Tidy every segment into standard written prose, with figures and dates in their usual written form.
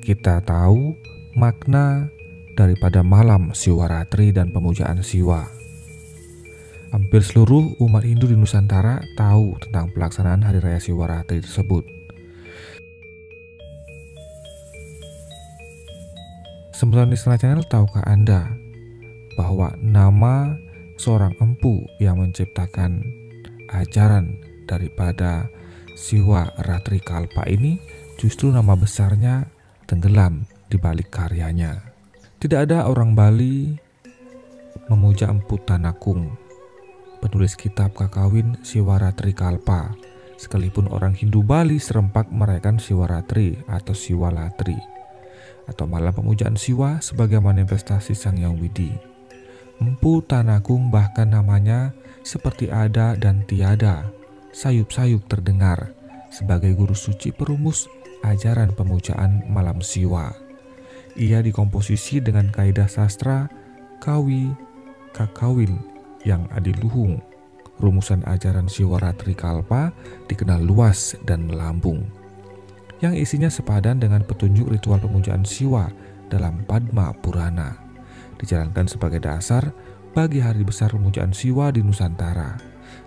kita tahu makna daripada malam Siwaratri dan pemujaan Siwa. Hampir seluruh umat Hindu di Nusantara tahu tentang pelaksanaan Hari Raya Siwaratri tersebut. Sembilan Istana Channel, tahukah Anda bahwa nama seorang empu yang menciptakan ajaran daripada Siwa Ratri Kalpa ini justru nama besarnya tenggelam di balik karyanya. Tidak ada orang Bali memuja Empu Tanakung, penulis kitab Kakawin Siwaratri Kalpa, sekalipun orang Hindu Bali serempak merayakan Siwaratri atau Siwalatri, atau malam pemujaan Siwa sebagai manifestasi Sang Hyang Widi. Empu Tanakung bahkan namanya seperti ada dan tiada, sayup-sayup terdengar sebagai guru suci perumus ajaran pemujaan malam Siwa. Ia dikomposisi dengan kaidah sastra Kawi Kakawin yang adiluhung. Rumusan ajaran Siwaratri Kalpa dikenal luas dan melambung, yang isinya sepadan dengan petunjuk ritual pemujaan Siwa dalam Padma Purana, dijalankan sebagai dasar bagi hari besar pemujaan Siwa di Nusantara.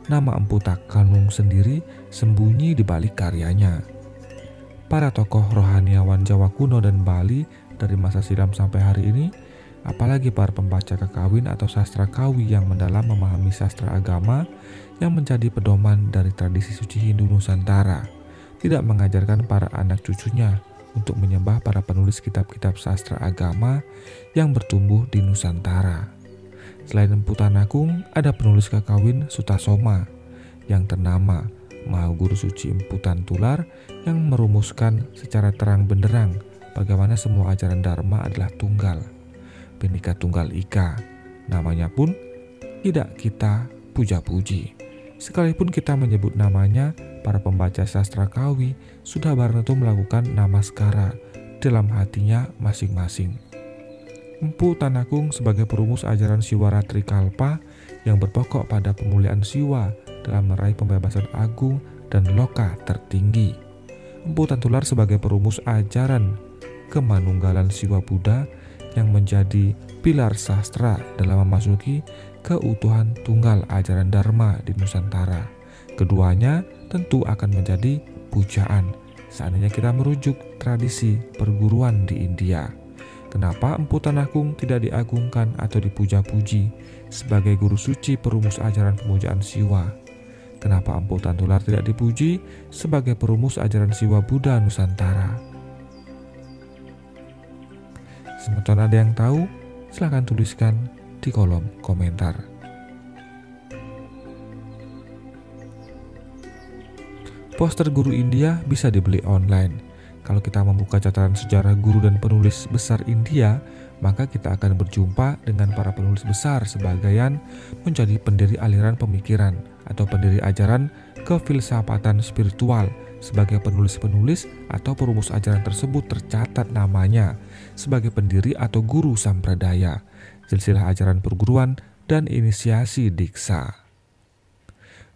Nama Empu Takanung sendiri sembunyi di balik karyanya. Para tokoh rohaniawan Jawa kuno dan Bali dari masa silam sampai hari ini, apalagi para pembaca Kakawin atau sastra Kawi yang mendalam memahami sastra agama yang menjadi pedoman dari tradisi suci Hindu Nusantara, tidak mengajarkan para anak cucunya untuk menyembah para penulis kitab-kitab sastra agama yang bertumbuh di Nusantara. Selain Empu Tanakung, ada penulis Kakawin Sutasoma yang ternama Mahaguru Suci Empu Tantular yang merumuskan secara terang benderang bagaimana semua ajaran Dharma adalah tunggal, Bhinneka Tunggal Ika. Namanya pun tidak kita puja-puji. Sekalipun kita menyebut namanya, para pembaca sastra Kawi sudah barang tentu melakukan namaskara dalam hatinya masing-masing. Empu Tanakung sebagai perumus ajaran Siwaratri Kalpa yang berpokok pada pemuliaan Siwa dalam meraih pembebasan agung dan loka tertinggi. Empu Tantular sebagai perumus ajaran kemanunggalan Siwa Buddha yang menjadi pilar sastra dalam memasuki keutuhan tunggal ajaran Dharma di Nusantara. Keduanya tentu akan menjadi pujaan seandainya kita merujuk tradisi perguruan di India. Kenapa Empu Tanakung tidak diagungkan atau dipuja-puji sebagai guru suci perumus ajaran pemujaan Siwa? Kenapa Empu Tantular tidak dipuji sebagai perumus ajaran Siwa Buddha Nusantara? Semoga ada yang tahu, silahkan tuliskan di kolom komentar. Poster guru India bisa dibeli online. Kalau kita membuka catatan sejarah guru dan penulis besar India, maka kita akan berjumpa dengan para penulis besar sebagaian menjadi pendiri aliran pemikiran atau pendiri ajaran kefilsafatan spiritual. Sebagai penulis-penulis atau perumus ajaran tersebut tercatat namanya sebagai pendiri atau guru sampradaya, silsilah ajaran perguruan, dan inisiasi diksa.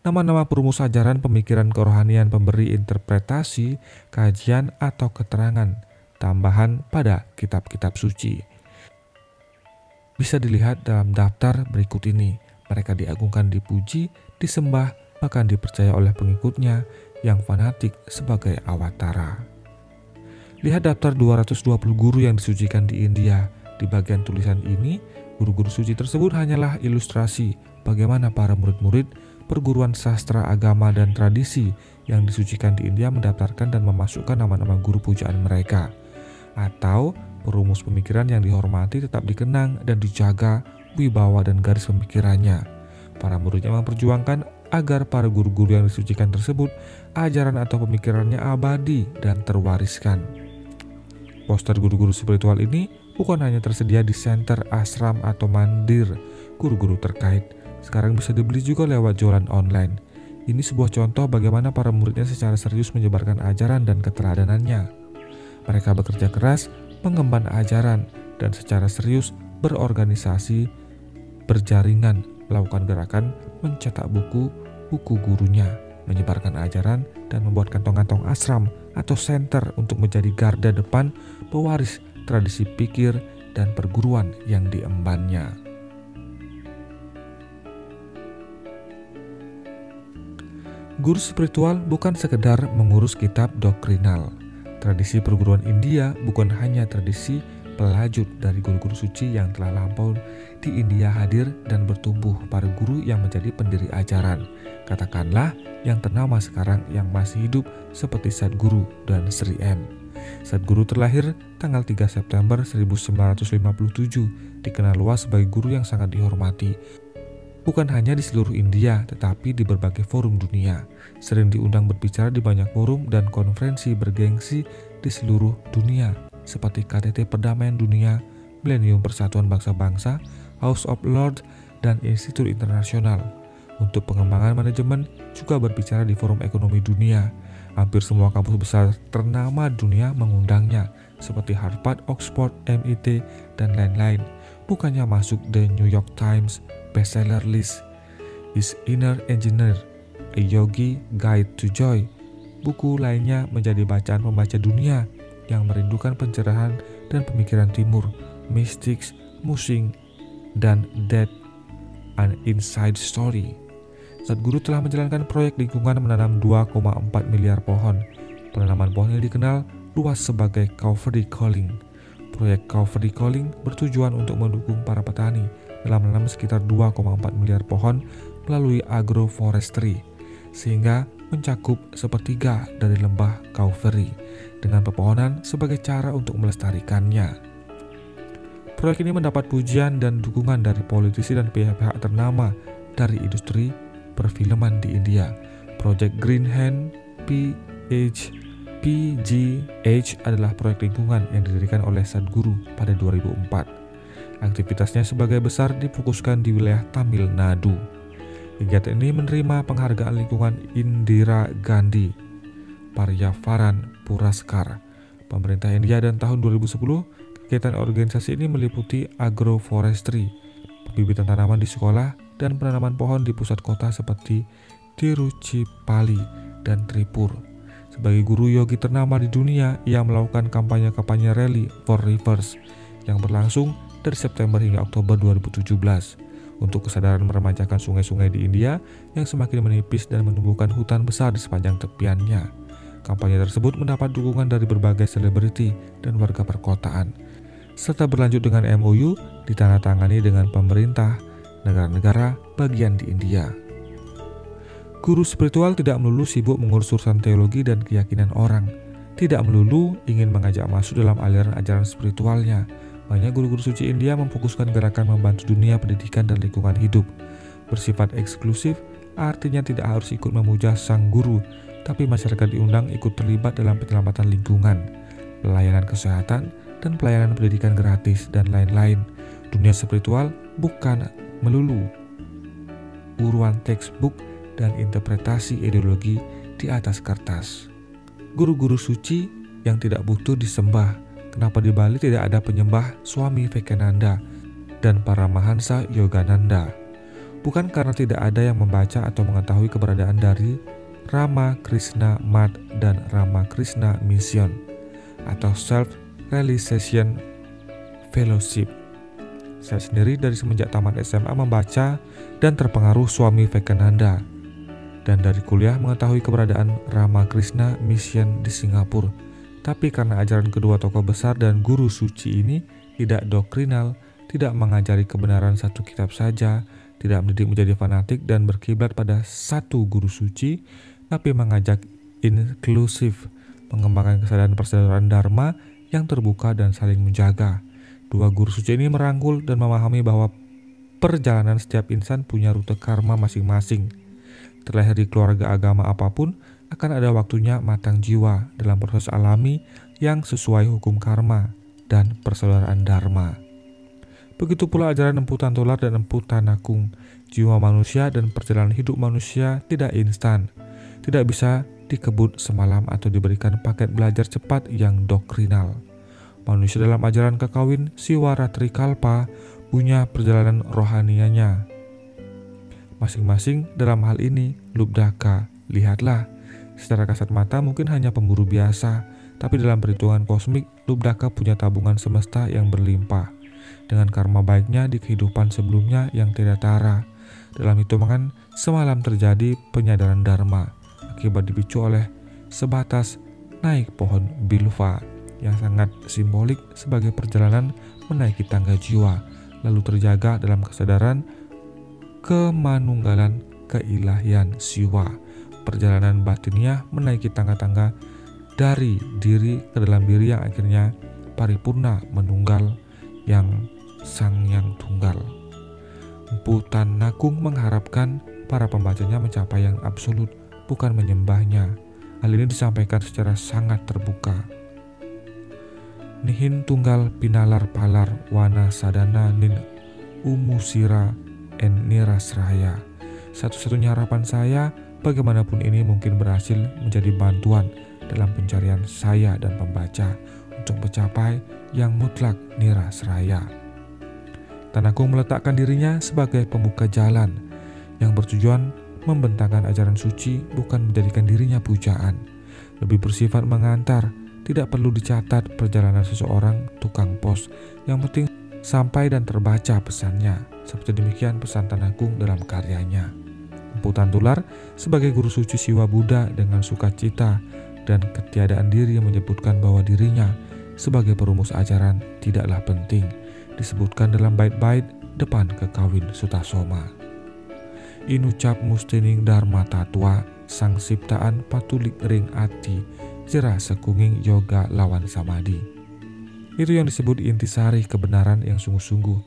Nama-nama perumus ajaran pemikiran kerohanian pemberi interpretasi, kajian, atau keterangan tambahan pada kitab-kitab suci bisa dilihat dalam daftar berikut ini. Mereka diagungkan, dipuji, disembah, bahkan dipercaya oleh pengikutnya yang fanatik sebagai awatara. Lihat daftar 220 guru yang disucikan di India. Di bagian tulisan ini, guru-guru suci tersebut hanyalah ilustrasi bagaimana para murid-murid perguruan sastra agama dan tradisi yang disucikan di India mendaftarkan dan memasukkan nama-nama guru pujaan mereka, atau perumus pemikiran yang dihormati tetap dikenang dan dijaga wibawa dan garis pemikirannya. Para muridnya memperjuangkan agar para guru-guru yang disucikan tersebut ajaran atau pemikirannya abadi dan terwariskan. Poster guru-guru spiritual ini bukan hanya tersedia di center, ashram, atau mandir guru-guru terkait. Sekarang bisa dibeli juga lewat jualan online. Ini sebuah contoh bagaimana para muridnya secara serius menyebarkan ajaran dan keteladanannya. Mereka bekerja keras, mengemban ajaran, dan secara serius berorganisasi, berjaringan, melakukan gerakan, mencetak buku gurunya, menyebarkan ajaran, dan membuat kantong-kantong ashram atau center untuk menjadi garda depan pewaris tradisi pikir dan perguruan yang diembannya. Guru spiritual bukan sekedar mengurus kitab doktrinal. Tradisi perguruan India bukan hanya tradisi pelajut dari guru-guru suci yang telah lampau di India hadir dan bertumbuh para guru yang menjadi pendiri ajaran. Katakanlah yang ternama sekarang yang masih hidup seperti Sadguru dan Sri M. Sadguru terlahir tanggal 3 September 1957, dikenal luas sebagai guru yang sangat dihormati. Bukan hanya di seluruh India, tetapi di berbagai forum dunia. Sering diundang berbicara di banyak forum dan konferensi bergengsi di seluruh dunia, seperti KTT Perdamaian Dunia, Millennium Persatuan Bangsa-Bangsa, House of Lords, dan Institut Internasional. Untuk pengembangan manajemen juga berbicara di forum ekonomi dunia. Hampir semua kampus besar ternama dunia mengundangnya, seperti Harvard, Oxford, MIT, dan lain-lain. Bukannya masuk The New York Times bestseller list. His Inner Engineer, A Yogi Guide to Joy. Buku lainnya menjadi bacaan pembaca dunia yang merindukan pencerahan dan pemikiran timur, Mystics, Musing, dan Death, An Inside Story. Sadguru telah menjalankan proyek lingkungan menanam 2,4 miliar pohon. Penanaman pohon yang dikenal luas sebagai Cow-Free Calling. Proyek Cow-Free Calling bertujuan untuk mendukung para petani dalam menanam sekitar 2,4 miliar pohon melalui agroforestry, sehingga mencakup sepertiga dari lembah Cow-Free dengan pepohonan sebagai cara untuk melestarikannya. Proyek ini mendapat pujian dan dukungan dari politisi dan pihak-pihak ternama dari industri perfilman di India. Project Green Hand PGH adalah proyek lingkungan yang didirikan oleh Sadguru pada 2004. Aktivitasnya sebagai besar difokuskan di wilayah Tamil Nadu. Kegiatan ini menerima penghargaan lingkungan Indira Gandhi Paryavaran Puraskar pemerintah India, dan tahun 2010 kegiatan organisasi ini meliputi agroforestry, pembibitan tanaman di sekolah, dan penanaman pohon di pusat kota seperti Tiruchirappalli dan Tripur. Sebagai guru yogi ternama di dunia, ia melakukan kampanye-kampanye Rally for Rivers yang berlangsung dari September hingga Oktober 2017 untuk kesadaran meremajakan sungai-sungai di India yang semakin menipis dan menumbuhkan hutan besar di sepanjang tepiannya. Kampanye tersebut mendapat dukungan dari berbagai selebriti dan warga perkotaan, serta berlanjut dengan MOU ditandatangani dengan pemerintah negara-negara bagian di India. Guru spiritual tidak melulu sibuk mengurus urusan teologi dan keyakinan orang, tidak melulu ingin mengajak masuk dalam aliran ajaran spiritualnya. Banyak guru-guru suci India memfokuskan gerakan membantu dunia pendidikan dan lingkungan hidup. Bersifat eksklusif, artinya tidak harus ikut memuja sang guru, tapi masyarakat diundang ikut terlibat dalam penyelamatan lingkungan, pelayanan kesehatan, dan pelayanan pendidikan gratis, dan lain-lain. Dunia spiritual bukan melulu uruan textbook dan interpretasi ideologi di atas kertas. Guru-guru suci yang tidak butuh disembah. Kenapa di Bali tidak ada penyembah Swami Vivekananda dan para Mahansa Yogananda? Bukan karena tidak ada yang membaca atau mengetahui keberadaan dari Ramakrishna Math dan Ramakrishna Mission atau Self-Realization Fellowship. Saya sendiri dari semenjak tamat SMA membaca dan terpengaruh Swami Vivekananda, dan dari kuliah mengetahui keberadaan Ramakrishna Mission di Singapura. Tapi karena ajaran kedua tokoh besar dan guru suci ini tidak doktrinal, tidak mengajari kebenaran satu kitab saja, tidak mendidik menjadi fanatik dan berkiblat pada satu guru suci, tapi mengajak inklusif, mengembangkan kesadaran persaudaraan Dharma yang terbuka dan saling menjaga. Dua guru suci ini merangkul dan memahami bahwa perjalanan setiap insan punya rute karma masing-masing. Terlahir di keluarga agama apapun, akan ada waktunya matang jiwa dalam proses alami yang sesuai hukum karma dan persaudaraan Dharma. Begitu pula ajaran Empu Tantolar dan Empu Tanakung. Jiwa manusia dan perjalanan hidup manusia tidak instan, tidak bisa dikebut semalam atau diberikan paket belajar cepat yang doktrinal. Manusia dalam ajaran Kakawin Siwaratrikalpa punya perjalanan rohanianya masing-masing. Dalam hal ini Lubdaka Lihatlah, secara kasat mata mungkin hanya pemburu biasa, tapi dalam perhitungan kosmik, Lubdaka punya tabungan semesta yang berlimpah. Dengan karma baiknya di kehidupan sebelumnya yang tidak tara. Dalam hitungan, semalam terjadi penyadaran dharma akibat dipicu oleh sebatas naik pohon bilva yang sangat simbolik sebagai perjalanan menaiki tangga jiwa, lalu terjaga dalam kesadaran kemanunggalan keilahian siwa. Perjalanan batiniah menaiki tangga-tangga dari diri ke dalam diri yang akhirnya paripurna menunggal yang sang yang tunggal. Empu Tanagung mengharapkan para pembacanya mencapai yang absolut, bukan menyembahnya. Hal ini disampaikan secara sangat terbuka. Nihin tunggal pinalar palar wana sadana nin umusira en nirasraya. Satu-satunya harapan saya, bagaimanapun ini mungkin berhasil menjadi bantuan dalam pencarian saya dan pembaca untuk mencapai yang mutlak nirasraya. Tanagung meletakkan dirinya sebagai pembuka jalan yang bertujuan membentangkan ajaran suci, bukan menjadikan dirinya pujaan. Lebih bersifat mengantar, tidak perlu dicatat perjalanan seseorang tukang pos, yang penting sampai dan terbaca pesannya. Seperti demikian pesan Tanagung dalam karyanya. Empu Tantular sebagai guru suci Siwa Buddha dengan sukacita dan ketiadaan diri yang menyebutkan bahwa dirinya sebagai perumus ajaran tidaklah penting, disebutkan dalam bait-bait depan kekawin Sutasoma. Inucap mustining dharma tatwa sang siptaan patulik ring ati jera sekunging yoga lawan samadi. Itu yang disebut intisari kebenaran yang sungguh-sungguh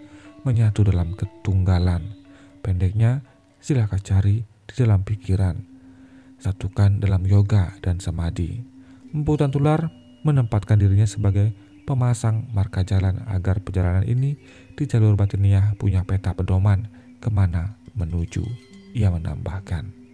menyatu dalam ketunggalan. Pendeknya, silakan cari di dalam pikiran, satukan dalam yoga dan samadi. Empu Tantular menempatkan dirinya sebagai pemasang marka jalan agar perjalanan ini di jalur batiniah punya peta pedoman kemana menuju. Ia menambahkan,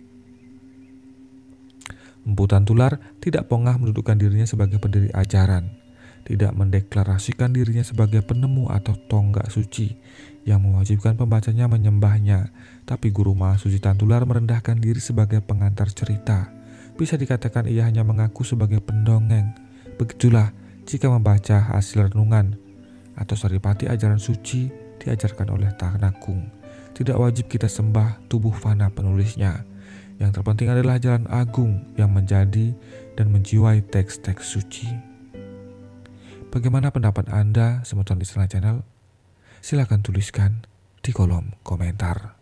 Empu Tantular tidak pongah mendudukkan dirinya sebagai pendiri ajaran, tidak mendeklarasikan dirinya sebagai penemu atau tonggak suci yang mewajibkan pembacanya menyembahnya, tapi Guru Mahasuci Tantular merendahkan diri sebagai pengantar cerita. Bisa dikatakan ia hanya mengaku sebagai pendongeng. Begitulah jika membaca hasil renungan atau saripati ajaran suci diajarkan oleh Tanagung. Tidak wajib kita sembah tubuh fana penulisnya. Yang terpenting adalah jalan agung yang menjadi dan menjiwai teks-teks suci. Bagaimana pendapat Anda, Semeton Istana Channel? Silakan tuliskan di kolom komentar.